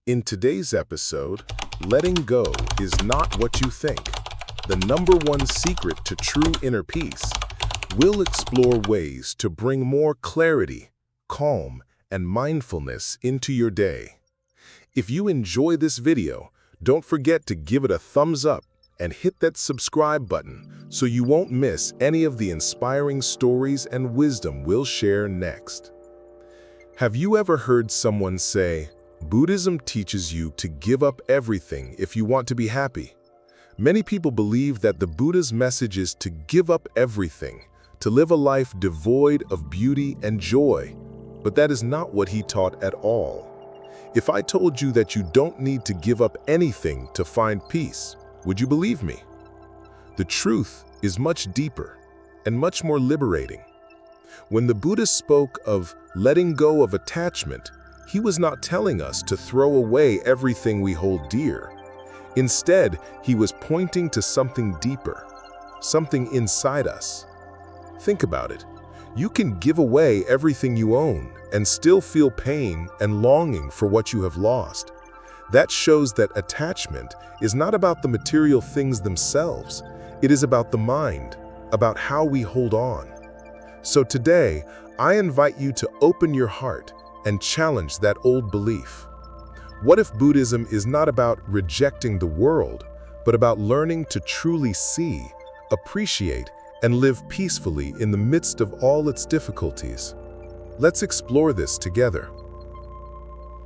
In today's episode, letting go is not what you think. The #1 secret to true inner peace. We'll explore ways to bring more clarity, calm, and mindfulness into your day. If you enjoy this video, don't forget to give it a thumbs up and hit that subscribe button so you won't miss any of the inspiring stories and wisdom we'll share next. Have you ever heard someone say, Buddhism teaches you to give up everything if you want to be happy? Many people believe that the Buddha's message is to give up everything, to live a life devoid of beauty and joy. But that is not what he taught at all. If I told you that you don't need to give up anything to find peace, would you believe me? The truth is much deeper and much more liberating. When the Buddha spoke of letting go of attachment, he was not telling us to throw away everything we hold dear. Instead, he was pointing to something deeper, something inside us. Think about it. You can give away everything you own and still feel pain and longing for what you have lost. That shows that attachment is not about the material things themselves. It is about the mind, about how we hold on. So today, I invite you to open your heart and challenge that old belief. What if Buddhism is not about rejecting the world, but about learning to truly see, appreciate, and live peacefully in the midst of all its difficulties? Let's explore this together.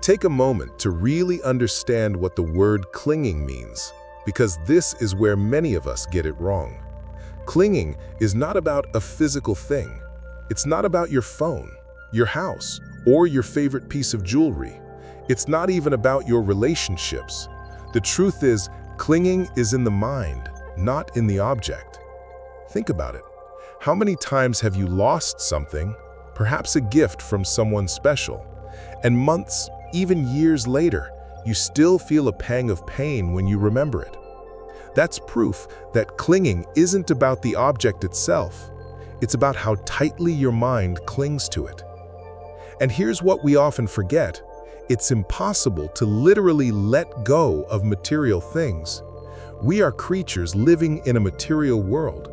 Take a moment to really understand what the word clinging means, because this is where many of us get it wrong. Clinging is not about a physical thing. It's not about your phone, your house, or your favorite piece of jewelry. It's not even about your relationships. The truth is, clinging is in the mind, not in the object. Think about it. How many times have you lost something, perhaps a gift from someone special, and months, even years later, you still feel a pang of pain when you remember it? That's proof that clinging isn't about the object itself. It's about how tightly your mind clings to it. And here's what we often forget. It's impossible to literally let go of material things. We are creatures living in a material world.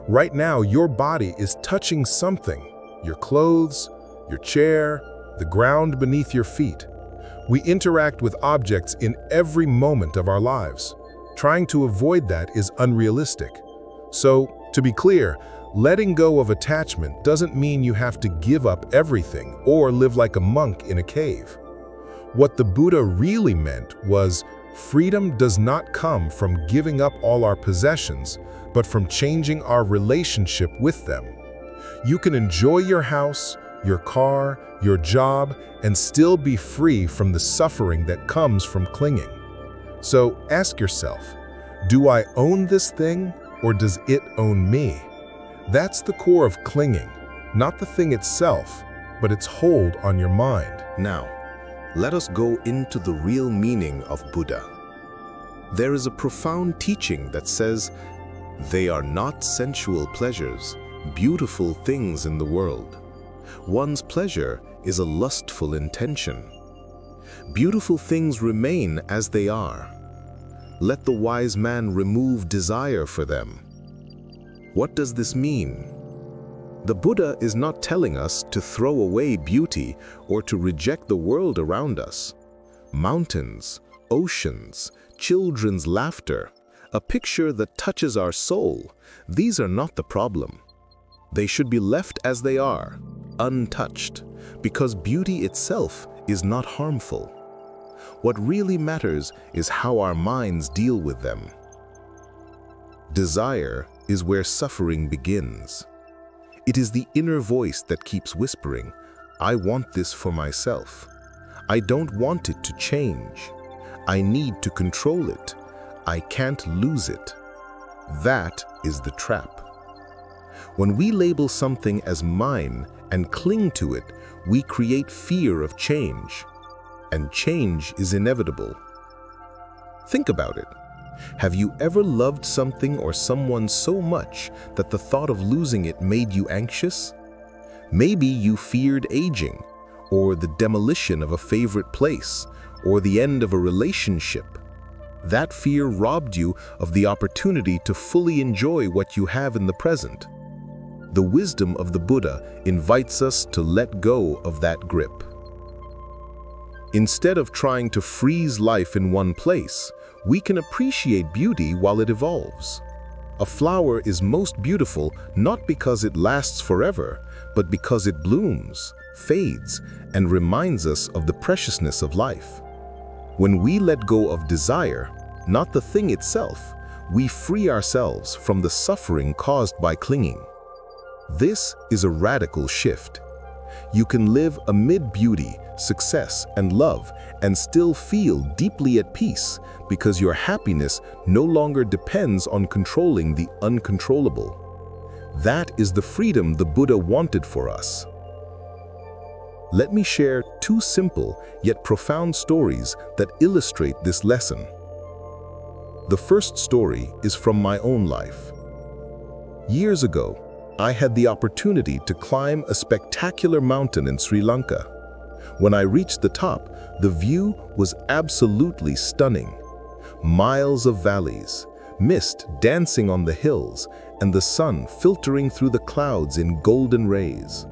Right now, your body is touching something, your clothes, your chair, the ground beneath your feet. We interact with objects in every moment of our lives. Trying to avoid that is unrealistic. So, to be clear, letting go of attachment doesn't mean you have to give up everything or live like a monk in a cave. What the Buddha really meant was, freedom does not come from giving up all our possessions, but from changing our relationship with them. You can enjoy your house, your car, your job, and still be free from the suffering that comes from clinging. So ask yourself, do I own this thing, or does it own me? That's the core of clinging, not the thing itself, but its hold on your mind. Now, let us go into the real meaning of Buddha. There is a profound teaching that says, they are not sensual pleasures, beautiful things in the world. One's pleasure is a lustful intention. Beautiful things remain as they are. Let the wise man remove desire for them. What does this mean? The Buddha is not telling us to throw away beauty or to reject the world around us. Mountains, oceans, children's laughter, a picture that touches our soul, these are not the problem. They should be left as they are, untouched, because beauty itself is not harmful. What really matters is how our minds deal with them. Desire is where suffering begins. It is the inner voice that keeps whispering, I want this for myself. I don't want it to change. I need to control it. I can't lose it. That is the trap. When we label something as mine and cling to it, we create fear of change. And change is inevitable. Think about it. Have you ever loved something or someone so much that the thought of losing it made you anxious? Maybe you feared aging, or the demolition of a favorite place, or the end of a relationship. That fear robbed you of the opportunity to fully enjoy what you have in the present. The wisdom of the Buddha invites us to let go of that grip. Instead of trying to freeze life in one place, we can appreciate beauty while it evolves. A flower is most beautiful not because it lasts forever, but because it blooms, fades, and reminds us of the preciousness of life. When we let go of desire, not the thing itself, we free ourselves from the suffering caused by clinging. This is a radical shift. You can live amid beauty, success, and love, and still feel deeply at peace because your happiness no longer depends on controlling the uncontrollable. That is the freedom the Buddha wanted for us. Let me share two simple yet profound stories that illustrate this lesson. The first story is from my own life. Years ago, I had the opportunity to climb a spectacular mountain in Sri Lanka. When I reached the top, the view was absolutely stunning. Miles of valleys, mist dancing on the hills, and the sun filtering through the clouds in golden rays.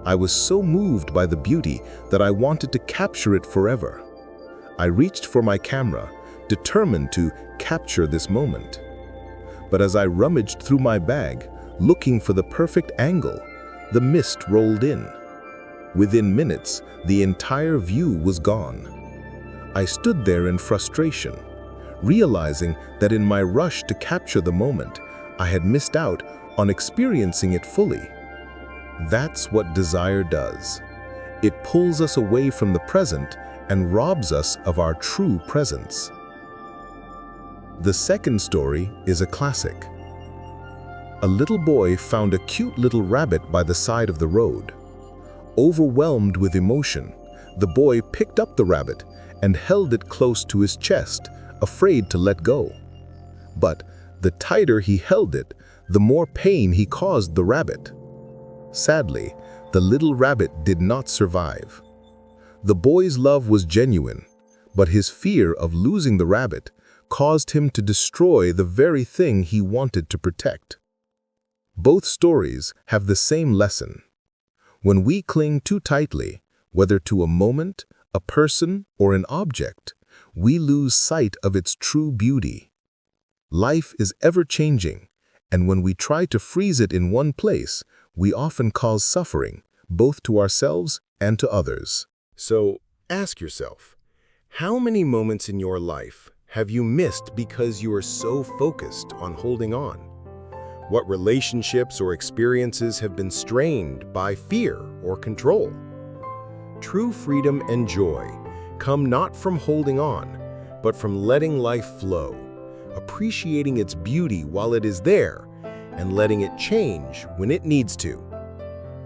I was so moved by the beauty that I wanted to capture it forever. I reached for my camera, determined to capture this moment. But as I rummaged through my bag, looking for the perfect angle, the mist rolled in. Within minutes, the entire view was gone. I stood there in frustration, realizing that in my rush to capture the moment, I had missed out on experiencing it fully. That's what desire does. It pulls us away from the present and robs us of our true presence. The second story is a classic. A little boy found a cute little rabbit by the side of the road. Overwhelmed with emotion, the boy picked up the rabbit and held it close to his chest, afraid to let go. But the tighter he held it, the more pain he caused the rabbit. Sadly, the little rabbit did not survive. The boy's love was genuine, but his fear of losing the rabbit caused him to destroy the very thing he wanted to protect. Both stories have the same lesson. When we cling too tightly, whether to a moment, a person, or an object, we lose sight of its true beauty. Life is ever-changing, and when we try to freeze it in one place, we often cause suffering, both to ourselves and to others. So, ask yourself, how many moments in your life have you missed because you are so focused on holding on? What relationships or experiences have been strained by fear or control? True freedom and joy come not from holding on, but from letting life flow, appreciating its beauty while it is there, and letting it change when it needs to.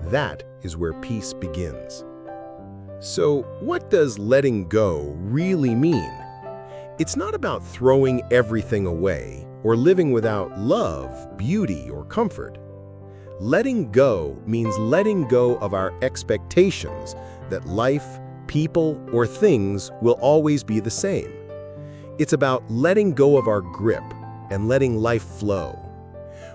That is where peace begins. So, what does letting go really mean? It's not about throwing everything away or living without love, beauty, or comfort. Letting go means letting go of our expectations that life, people, or things will always be the same. It's about letting go of our grip and letting life flow.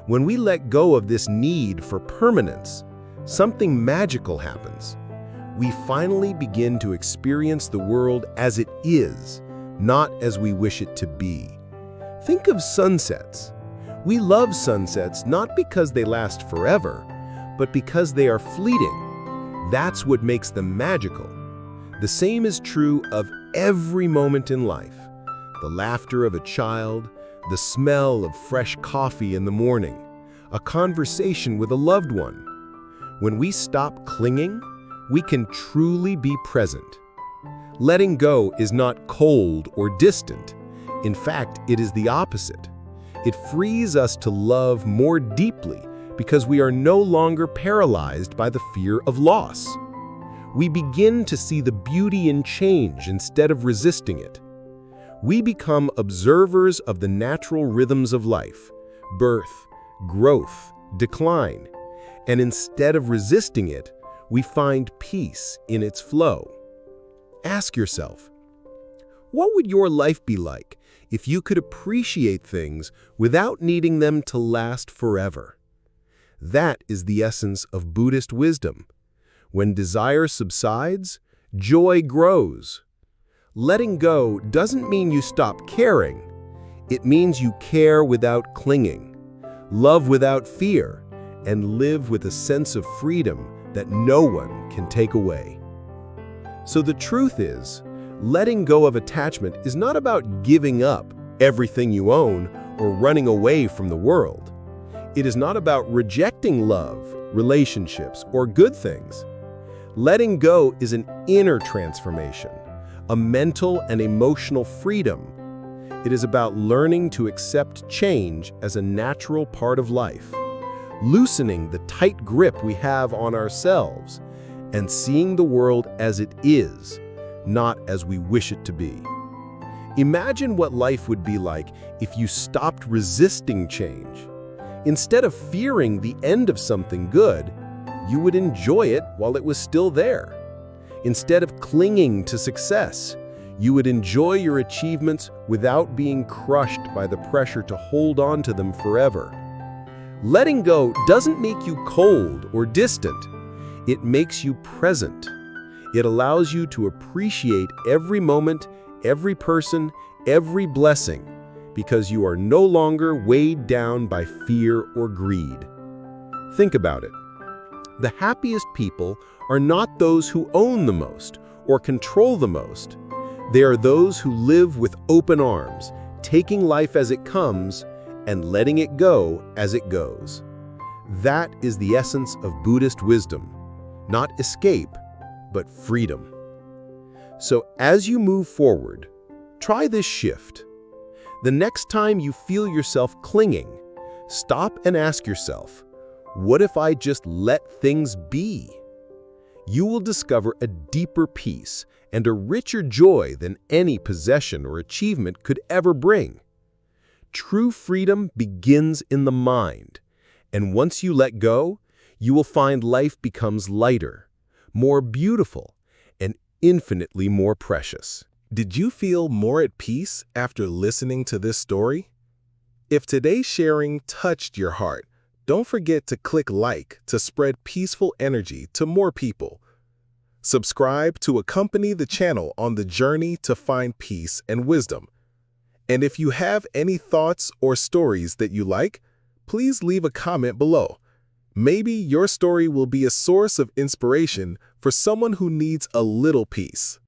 When we let go of this need for permanence, something magical happens. We finally begin to experience the world as it is, not as we wish it to be. Think of sunsets. We love sunsets not because they last forever, but because they are fleeting. That's what makes them magical. The same is true of every moment in life. The laughter of a child, the smell of fresh coffee in the morning, a conversation with a loved one. When we stop clinging, we can truly be present. Letting go is not cold or distant. In fact, it is the opposite. It frees us to love more deeply because we are no longer paralyzed by the fear of loss. We begin to see the beauty in change instead of resisting it. We become observers of the natural rhythms of life, birth, growth, decline, and instead of resisting it, we find peace in its flow. Ask yourself, What would your life be like if you could appreciate things without needing them to last forever? That is the essence of Buddhist wisdom. When desire subsides, joy grows. Letting go doesn't mean you stop caring. It means you care without clinging, love without fear, and live with a sense of freedom that no one can take away. So the truth is, letting go of attachment is not about giving up everything you own or running away from the world. It is not about rejecting love, relationships, or good things. Letting go is an inner transformation, a mental and emotional freedom. It is about learning to accept change as a natural part of life, loosening the tight grip we have on ourselves, and seeing the world as it is, not as we wish it to be. Imagine what life would be like if you stopped resisting change. Instead of fearing the end of something good, you would enjoy it while it was still there. Instead of clinging to success, you would enjoy your achievements without being crushed by the pressure to hold on to them forever. Letting go doesn't make you cold or distant. It makes you present. It allows you to appreciate every moment, every person, every blessing, because you are no longer weighed down by fear or greed. Think about it. The happiest people are not those who own the most or control the most. They are those who live with open arms, taking life as it comes and letting it go as it goes. That is the essence of Buddhist wisdom, not escape, but freedom. So as you move forward, try this shift. The next time you feel yourself clinging, stop and ask yourself, what if I just let things be? You will discover a deeper peace and a richer joy than any possession or achievement could ever bring. True freedom begins in the mind, and once you let go, you will find life becomes lighter, more beautiful, and infinitely more precious. Did you feel more at peace after listening to this story? If today's sharing touched your heart, don't forget to click like to spread peaceful energy to more people. Subscribe to accompany the channel on the journey to find peace and wisdom. And if you have any thoughts or stories that you like, please leave a comment below. Maybe your story will be a source of inspiration for someone who needs a little peace.